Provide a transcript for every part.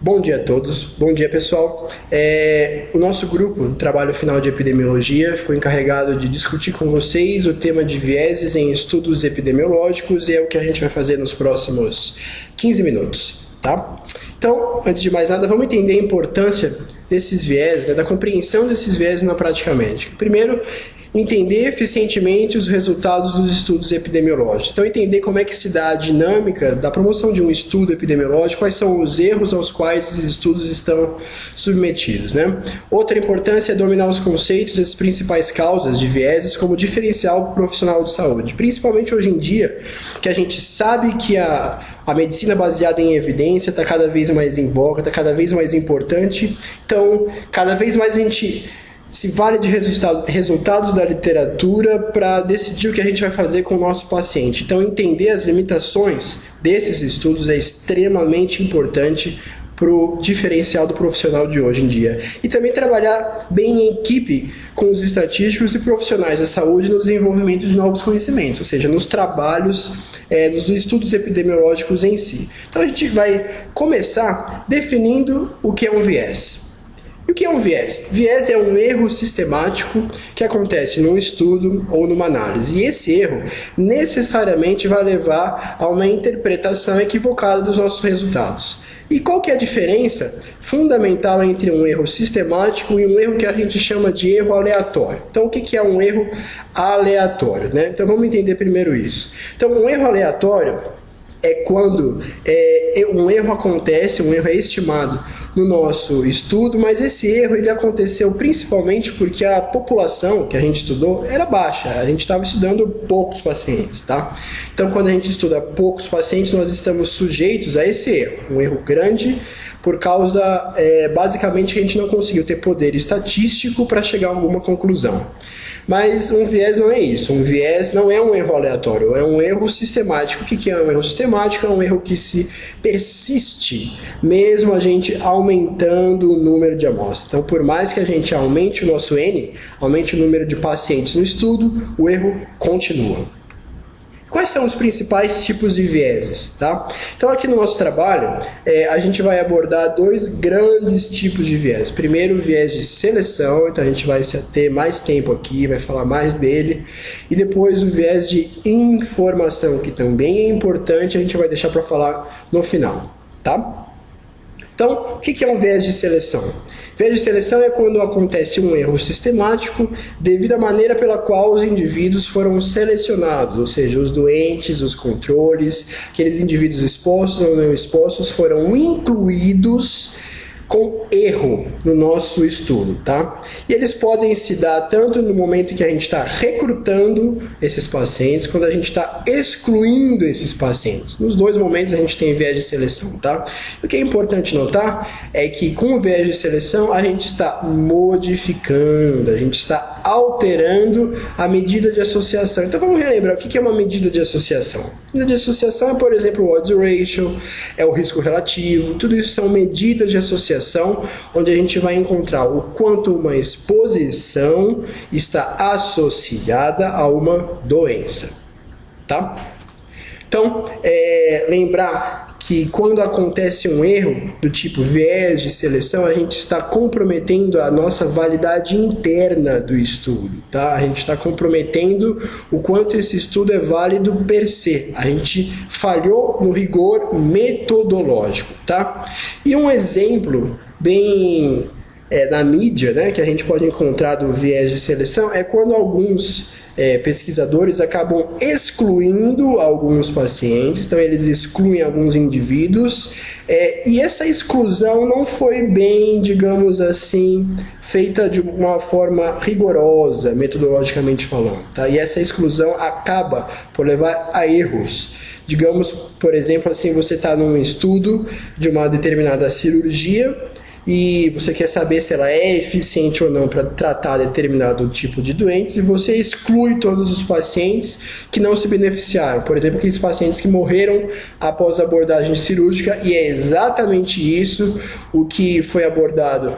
Bom dia a todos, bom dia pessoal. O nosso grupo, no trabalho final de epidemiologia, ficou encarregado de discutir com vocês o tema de vieses em estudos epidemiológicos e é o que a gente vai fazer nos próximos 15 minutos, tá? Então, antes de mais nada, vamos entender a importância desses vieses, né, da compreensão desses vieses na prática médica. Primeiro, entender eficientemente os resultados dos estudos epidemiológicos. Então, entender como é que se dá a dinâmica da promoção de um estudo epidemiológico, quais são os erros aos quais esses estudos estão submetidos, né? Outra importância é dominar os conceitos e as principais causas de vieses como diferencial profissional de saúde. Principalmente hoje em dia, que a gente sabe que a medicina baseada em evidência está cada vez mais em voga, está cada vez mais importante. Então, cada vez mais a gente se vale de resultados da literatura para decidir o que a gente vai fazer com o nosso paciente. Então, entender as limitações desses estudos é extremamente importante para o diferencial do profissional de hoje em dia. E também trabalhar bem em equipe com os estatísticos e profissionais da saúde no desenvolvimento de novos conhecimentos, ou seja, nos trabalhos, nos estudos epidemiológicos em si. Então, a gente vai começar definindo o que é um viés. E o que é um viés? Viés é um erro sistemático que acontece num estudo ou numa análise. E esse erro necessariamente vai levar a uma interpretação equivocada dos nossos resultados. E qual que é a diferença fundamental entre um erro sistemático e um erro que a gente chama de erro aleatório? Então, o que é um erro aleatório, né? Então, vamos entender primeiro isso. Então, um erro aleatório é quando um erro acontece, um erro é estimado no nosso estudo, mas esse erro ele aconteceu principalmente porque a população que a gente estudou era baixa, a gente estava estudando poucos pacientes, tá? Então, quando a gente estuda poucos pacientes, nós estamos sujeitos a esse erro, um erro grande, por causa, basicamente, que a gente não conseguiu ter poder estatístico para chegar a alguma conclusão. Mas um viés não é isso, um viés não é um erro aleatório, é um erro sistemático. O que é um erro sistemático? É um erro que se persiste, mesmo a gente aumentando o número de amostras. Então, por mais que a gente aumente o nosso N, aumente o número de pacientes no estudo, o erro continua. Quais são os principais tipos de vieses, tá? Então, aqui no nosso trabalho, a gente vai abordar dois grandes tipos de viés. Primeiro, o viés de seleção, então a gente vai ter mais tempo aqui, vai falar mais dele. E depois, o viés de informação, que também é importante, a gente vai deixar para falar no final, tá? Então, o que é um viés de seleção? Viés de seleção é quando acontece um erro sistemático devido à maneira pela qual os indivíduos foram selecionados, ou seja, os doentes, os controles, aqueles indivíduos expostos ou não expostos foram incluídos com erro no nosso estudo, tá? E eles podem se dar tanto no momento que a gente está recrutando esses pacientes, quando a gente está excluindo esses pacientes. Nos dois momentos a gente tem viés de seleção, tá? O que é importante notar é que com o viés de seleção a gente está modificando, a gente está alterando a medida de associação. Então vamos relembrar o que é uma medida de associação. A medida de associação é, por exemplo, o odds ratio, é o risco relativo, tudo isso são medidas de associação onde a gente vai encontrar o quanto uma exposição está associada a uma doença, tá? Então, lembrar que quando acontece um erro do tipo viés de seleção, a gente está comprometendo a nossa validade interna do estudo, tá? A gente está comprometendo o quanto esse estudo é válido per se. A gente falhou no rigor metodológico, tá? E um exemplo bem na mídia, né, que a gente pode encontrar do viés de seleção é quando alguns pesquisadores acabam excluindo alguns pacientes, então eles excluem alguns indivíduos, e essa exclusão não foi bem, digamos assim, feita de uma forma rigorosa, metodologicamente falando, tá? E essa exclusão acaba por levar a erros. Digamos, por exemplo, assim, você está num estudo de uma determinada cirurgia, e você quer saber se ela é eficiente ou não para tratar determinado tipo de doentes, e você exclui todos os pacientes que não se beneficiaram, por exemplo, aqueles pacientes que morreram após a abordagem cirúrgica, e é exatamente isso o que foi abordado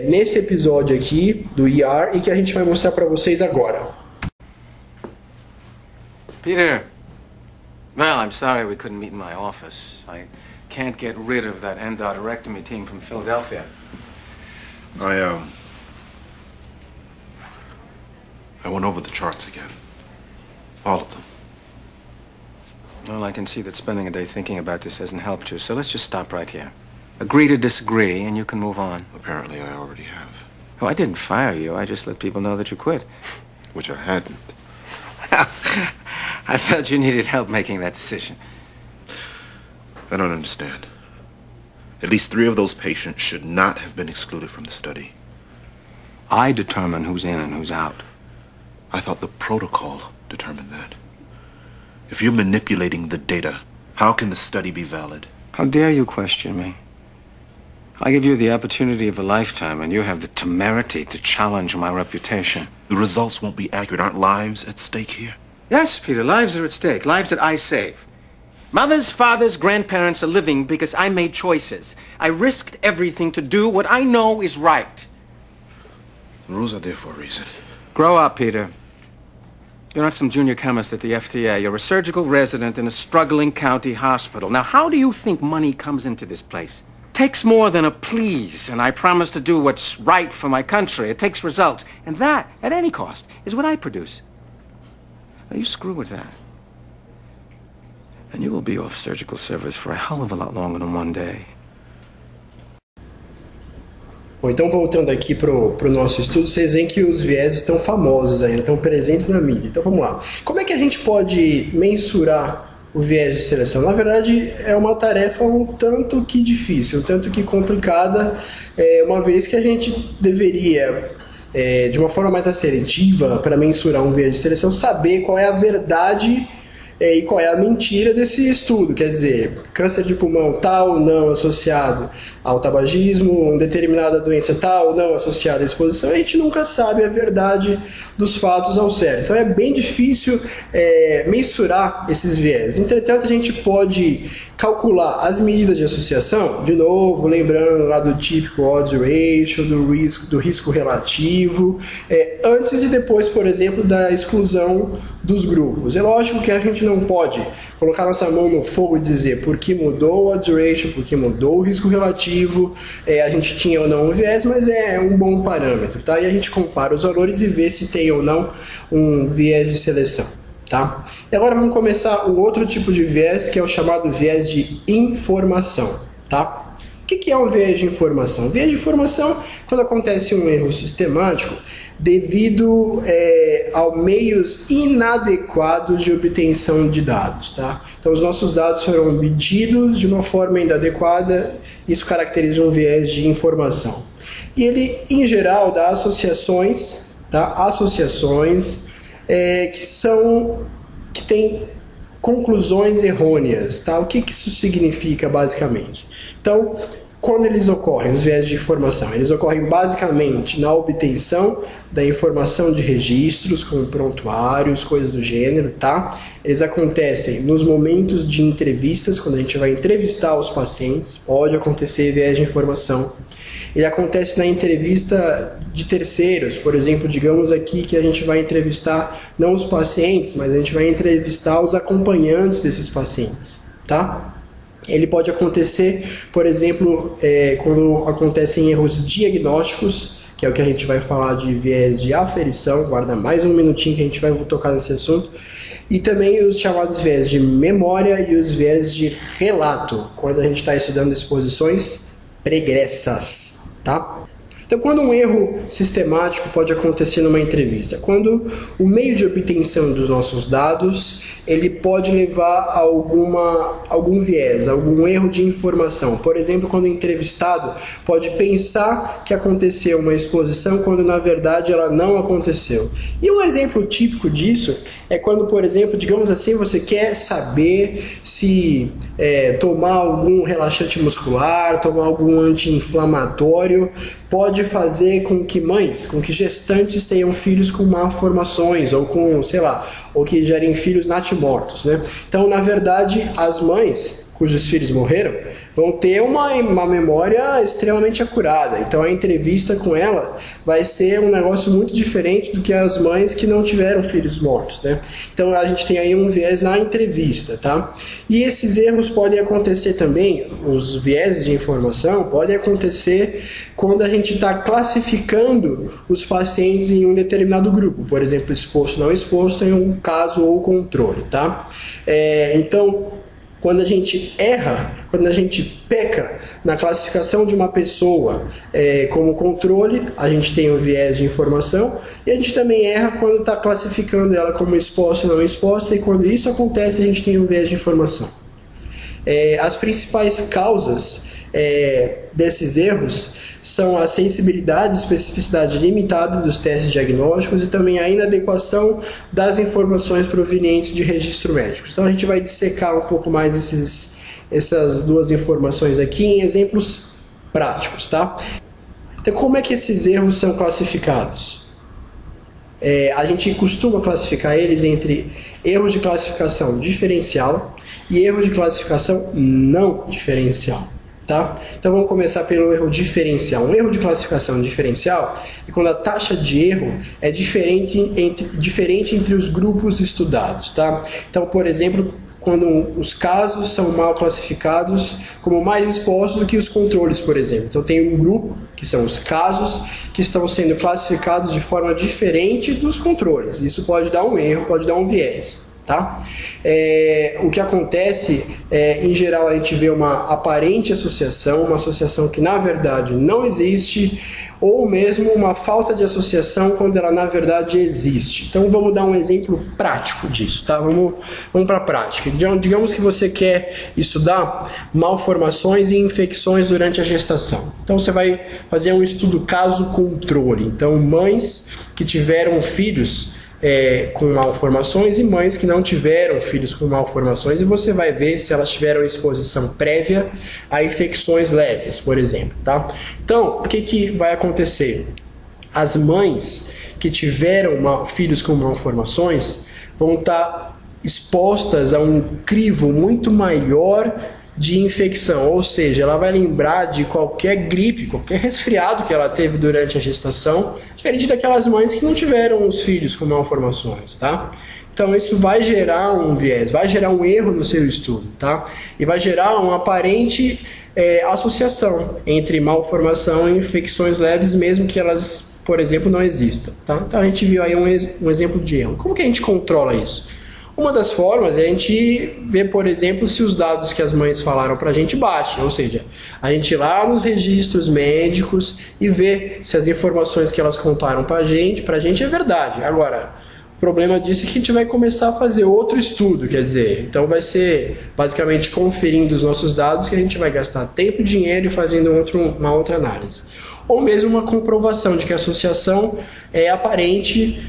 nesse episódio aqui do ER e que a gente vai mostrar para vocês agora. Peter, well, I'm sorry we couldn't meet in my office. can't get rid of that endarterectomy team from Philadelphia. I went over the charts again. All of them. Well, I can see that spending a day thinking about this hasn't helped you, so let's just stop right here. Agree to disagree, and you can move on. Apparently, I already have. Oh, I didn't fire you. I just let people know that you quit. Which I hadn't. I felt you needed help making that decision. I don't understand. At least 3 of those patients should not have been excluded from the study. I determine who's in and who's out. I thought the protocol determined that. If you're manipulating the data, how can the study be valid? How dare you question me? I give you the opportunity of a lifetime, and you have the temerity to challenge my reputation. The results won't be accurate. Aren't lives at stake here? Yes, Peter, lives are at stake. Lives that I save. Mothers, fathers, grandparents are living because I made choices. I risked everything to do what I know is right. The rules are there for a reason. Grow up, Peter. You're not some junior chemist at the FDA. You're a surgical resident in a struggling county hospital. Now, how do you think money comes into this place? It takes more than a please, and I promise to do what's right for my country. It takes results, and that, at any cost, is what I produce. Now, you screw with that, and you will be off surgical service for a hell of a lot longer than one day. Bom, então voltando aqui pro nosso estudo, vocês veem que os vieses estão famosos ainda, estão presentes na mídia. Então vamos lá. Como é que a gente pode mensurar o viés de seleção? Na verdade, é uma tarefa um tanto que difícil, um tanto que complicada, uma vez que a gente deveria, de uma forma mais assertiva, para mensurar um viés de seleção, saber qual é a verdade e qual é a mentira desse estudo. Quer dizer, câncer de pulmão tal ou não associado ao tabagismo, uma determinada doença tal ou não associada à exposição, a gente nunca sabe a verdade dos fatos ao certo. Então é bem difícil mensurar esses viés. Entretanto, a gente pode calcular as medidas de associação, de novo, lembrando lá do típico odds ratio, do risco relativo, antes e depois, por exemplo, da exclusão dos grupos. É lógico que a gente não pode colocar nossa mão no fogo e dizer por que mudou o odds ratio, por que mudou o risco relativo, a gente tinha ou não um viés, mas é um bom parâmetro, tá? E a gente compara os valores e vê se tem ou não um viés de seleção, tá? E agora vamos começar um outro tipo de viés, que é o chamado viés de informação, tá? O que é um viés de informação? O viés de informação, quando acontece um erro sistemático, devido ao meios inadequados de obtenção de dados, tá? Então, os nossos dados foram obtidos de uma forma inadequada, isso caracteriza um viés de informação. E ele, em geral, dá associações, tá? Associações que têm conclusões errôneas, tá? O que isso significa, basicamente? Então, quando eles ocorrem, os viés de informação, eles ocorrem basicamente na obtenção da informação de registros, como prontuários, coisas do gênero, tá? Eles acontecem nos momentos de entrevistas, quando a gente vai entrevistar os pacientes, pode acontecer viés de informação. Ele acontece na entrevista de terceiros, por exemplo, digamos aqui que a gente vai entrevistar não os pacientes, mas a gente vai entrevistar os acompanhantes desses pacientes, tá? Ele pode acontecer, por exemplo, quando acontecem erros diagnósticos, que é o que a gente vai falar de viés de aferição. Guarda mais um minutinho que a gente vai tocar nesse assunto. E também os chamados viés de memória e os viés de relato, quando a gente está estudando exposições pregressas, tá? Então, quando um erro sistemático pode acontecer numa entrevista? Quando o meio de obtenção dos nossos dados, ele pode levar a algum viés, algum erro de informação. Por exemplo, quando o entrevistado pode pensar que aconteceu uma exposição, quando na verdade ela não aconteceu. E um exemplo típico disso é quando, por exemplo, digamos assim, você quer saber se tomar algum relaxante muscular, tomar algum anti-inflamatório, pode fazer com que gestantes tenham filhos com malformações, ou com, sei lá, ou que gerem filhos natimortos, né? Então, na verdade, as mães, cujos filhos morreram, vão ter uma memória extremamente acurada. Então a entrevista com ela vai ser um negócio muito diferente do que as mães que não tiveram filhos mortos, né? Então a gente tem aí um viés na entrevista, tá? E esses erros podem acontecer também, os viéses de informação podem acontecer quando a gente está classificando os pacientes em um determinado grupo, por exemplo, exposto ou não exposto em um caso ou controle, tá? Então, quando a gente erra, quando a gente peca na classificação de uma pessoa como controle, a gente tem um viés de informação, e a gente também erra quando está classificando ela como exposta ou não exposta, e quando isso acontece a gente tem um viés de informação. As principais causas desses erros são a sensibilidade e especificidade limitada dos testes diagnósticos e também a inadequação das informações provenientes de registro médico. Então a gente vai dissecar um pouco mais essas duas informações aqui em exemplos práticos, tá? Então como é que esses erros são classificados? A gente costuma classificar eles entre erros de classificação diferencial e erros de classificação não diferencial. Tá? Então vamos começar pelo erro diferencial. Um erro de classificação diferencial é quando a taxa de erro é diferente entre os grupos estudados. Tá? Então, por exemplo, quando os casos são mal classificados como mais expostos do que os controles, por exemplo. Então tem um grupo, que são os casos, que estão sendo classificados de forma diferente dos controles. Isso pode dar um erro, pode dar um viés. Tá? O que acontece em geral, a gente vê uma aparente associação, uma associação que na verdade não existe, ou mesmo uma falta de associação quando ela na verdade existe. Então vamos dar um exemplo prático disso, tá? Vamos para a prática. Digamos que você quer estudar malformações e infecções durante a gestação. Então você vai fazer um estudo caso-controle. Então mães que tiveram filhos com malformações e mães que não tiveram filhos com malformações, e você vai ver se elas tiveram exposição prévia a infecções leves, por exemplo, tá? Então, o que vai acontecer? As mães que tiveram filhos com malformações vão estar expostas a um crivo muito maior de infecção, ou seja, ela vai lembrar de qualquer gripe, qualquer resfriado que ela teve durante a gestação, diferente daquelas mães que não tiveram os filhos com malformações, tá? Então isso vai gerar um viés, vai gerar um erro no seu estudo, tá? E vai gerar uma aparente associação entre malformação e infecções leves, mesmo que elas, por exemplo, não existam, tá? Então a gente viu aí um exemplo de erro. Como que a gente controla isso? Uma das formas é a gente ver, por exemplo, se os dados que as mães falaram para a gente batem, ou seja, a gente ir lá nos registros médicos e ver se as informações que elas contaram para a gente é verdade. Agora, o problema disso é que a gente vai começar a fazer outro estudo, quer dizer, então vai ser basicamente conferindo os nossos dados que a gente vai gastar tempo e dinheiro e fazendo uma outra análise. Ou mesmo uma comprovação de que a associação é aparente,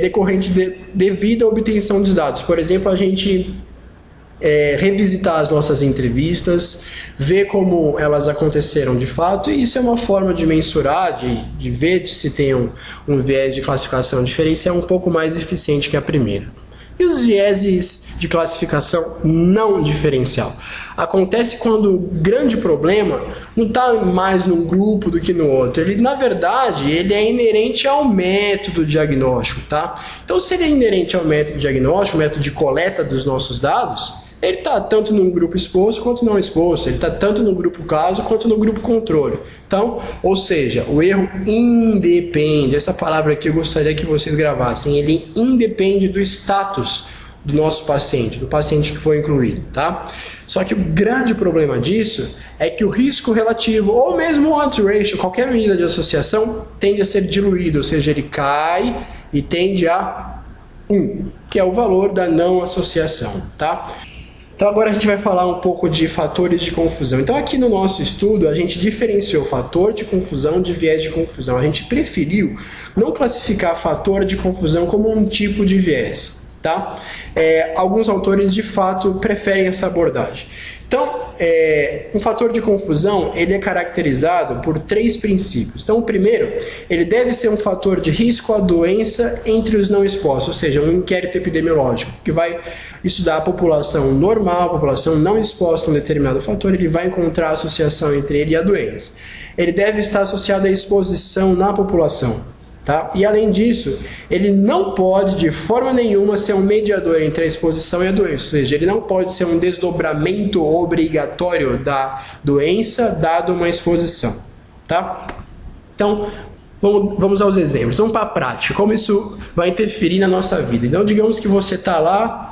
decorrente devido à obtenção dos dados. Por exemplo, a gente revisitar as nossas entrevistas, ver como elas aconteceram de fato, e isso é uma forma de mensurar, de ver se tem um viés de classificação diferencial um pouco mais eficiente que a primeira. E os vieses de classificação não diferencial? Acontece quando o grande problema não está mais num grupo do que no outro. Ele, na verdade, ele é inerente ao método diagnóstico, tá? Então, se ele é inerente ao método diagnóstico, o método de coleta dos nossos dados, ele está tanto no grupo exposto quanto não exposto, ele está tanto no grupo caso quanto no grupo controle. Então, ou seja, o erro independe, essa palavra aqui eu gostaria que vocês gravassem, ele independe do status do nosso paciente, do paciente que foi incluído, tá? Só que o grande problema disso é que o risco relativo, ou mesmo o odds ratio, qualquer medida de associação, tende a ser diluído, ou seja, ele cai e tende a 1, que é o valor da não associação, tá? Então agora a gente vai falar um pouco de fatores de confusão. Então aqui no nosso estudo a gente diferenciou fator de confusão de viés de confusão. A gente preferiu não classificar fator de confusão como um tipo de viés, tá? Alguns autores de fato preferem essa abordagem. Então, um fator de confusão, ele é caracterizado por 3 princípios. Então, o primeiro, ele deve ser um fator de risco à doença entre os não expostos, ou seja, um inquérito epidemiológico, que vai estudar a população normal, a população não exposta a um determinado fator, ele vai encontrar a associação entre ele e a doença. Ele deve estar associado à exposição na população. Tá? E além disso, ele não pode de forma nenhuma ser um mediador entre a exposição e a doença, ou seja, ele não pode ser um desdobramento obrigatório da doença dado uma exposição. Tá? Então, vamos aos exemplos, vamos para a prática, como isso vai interferir na nossa vida. Então, digamos que você está lá,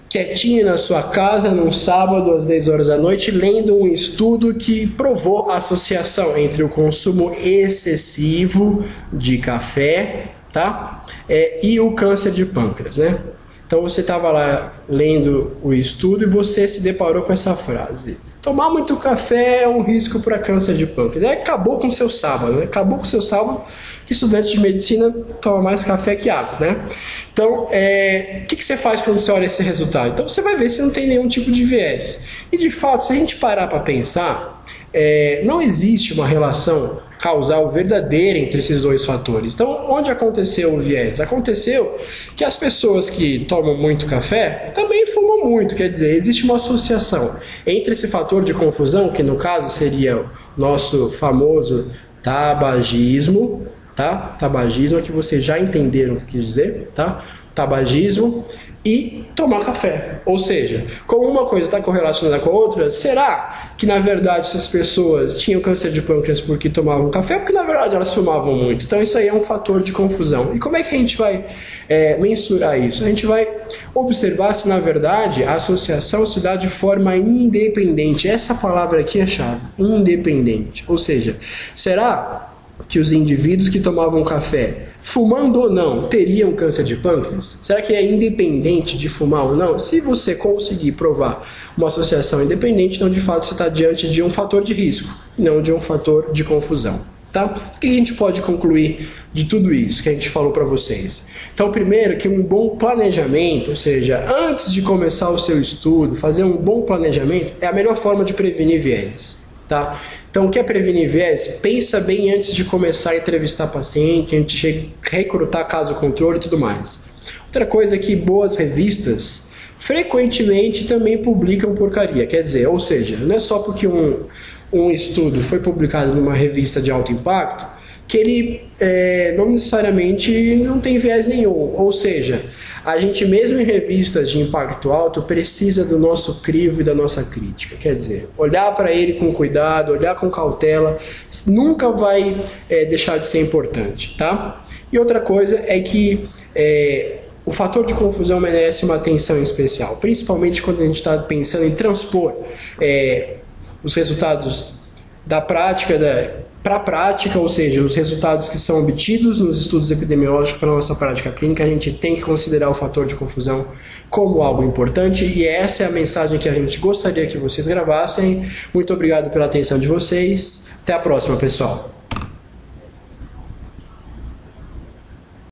quietinho na sua casa, num sábado às 10 horas da noite, lendo um estudo que provou a associação entre o consumo excessivo de café, tá? E o câncer de pâncreas, né? Então você estava lá lendo o estudo e você se deparou com essa frase: tomar muito café é um risco para câncer de pâncreas. Aí acabou com o seu sábado, né? Acabou com o seu sábado, que estudante de medicina toma mais café que água, né? Então, o que você faz quando você olha esse resultado? Então você vai ver se não tem nenhum tipo de viés. E de fato, se a gente parar para pensar, não existe uma relação causal verdadeira entre esses 2 fatores. Então, onde aconteceu o viés? Aconteceu que as pessoas que tomam muito café também fumam muito, quer dizer, existe uma associação entre esse fator de confusão, que no caso seria o nosso famoso tabagismo, tá? Tabagismo é que vocês já entenderam o que eu quis dizer, tá? Tabagismo e tomar café. Ou seja, como uma coisa está correlacionada com a outra, será que na verdade essas pessoas tinham câncer de pâncreas porque tomavam café ou porque na verdade elas fumavam muito? Então isso aí é um fator de confusão. E como é que a gente vai mensurar isso? A gente vai observar se na verdade a associação se dá de forma independente. Essa palavra aqui é chave, independente. Ou seja, será que os indivíduos que tomavam café, fumando ou não, teriam câncer de pâncreas? Será que é independente de fumar ou não? Se você conseguir provar uma associação independente, então de fato você está diante de um fator de risco, não de um fator de confusão. Tá? O que a gente pode concluir de tudo isso que a gente falou para vocês? Então, primeiro, que um bom planejamento, ou seja, antes de começar o seu estudo, fazer um bom planejamento é a melhor forma de prevenir vieses. Tá? Então, quer prevenir viés? Pensa bem antes de começar a entrevistar paciente, antes de recrutar caso controle e tudo mais. Outra coisa é que boas revistas frequentemente também publicam porcaria. Quer dizer, ou seja, não é só porque um estudo foi publicado numa revista de alto impacto que ele não necessariamente não tem viés nenhum. Ou seja, a gente mesmo em revistas de impacto alto precisa do nosso crivo e da nossa crítica. Quer dizer, olhar para ele com cuidado, olhar com cautela, nunca vai deixar de ser importante, tá? E outra coisa é que o fator de confusão merece uma atenção especial, principalmente quando a gente está pensando em transpor os resultados da prática para a prática, ou seja, os resultados que são obtidos nos estudos epidemiológicos para a nossa prática clínica. A gente tem que considerar o fator de confusão como algo importante e essa é a mensagem que a gente gostaria que vocês gravassem. Muito obrigado pela atenção de vocês. Até a próxima, pessoal.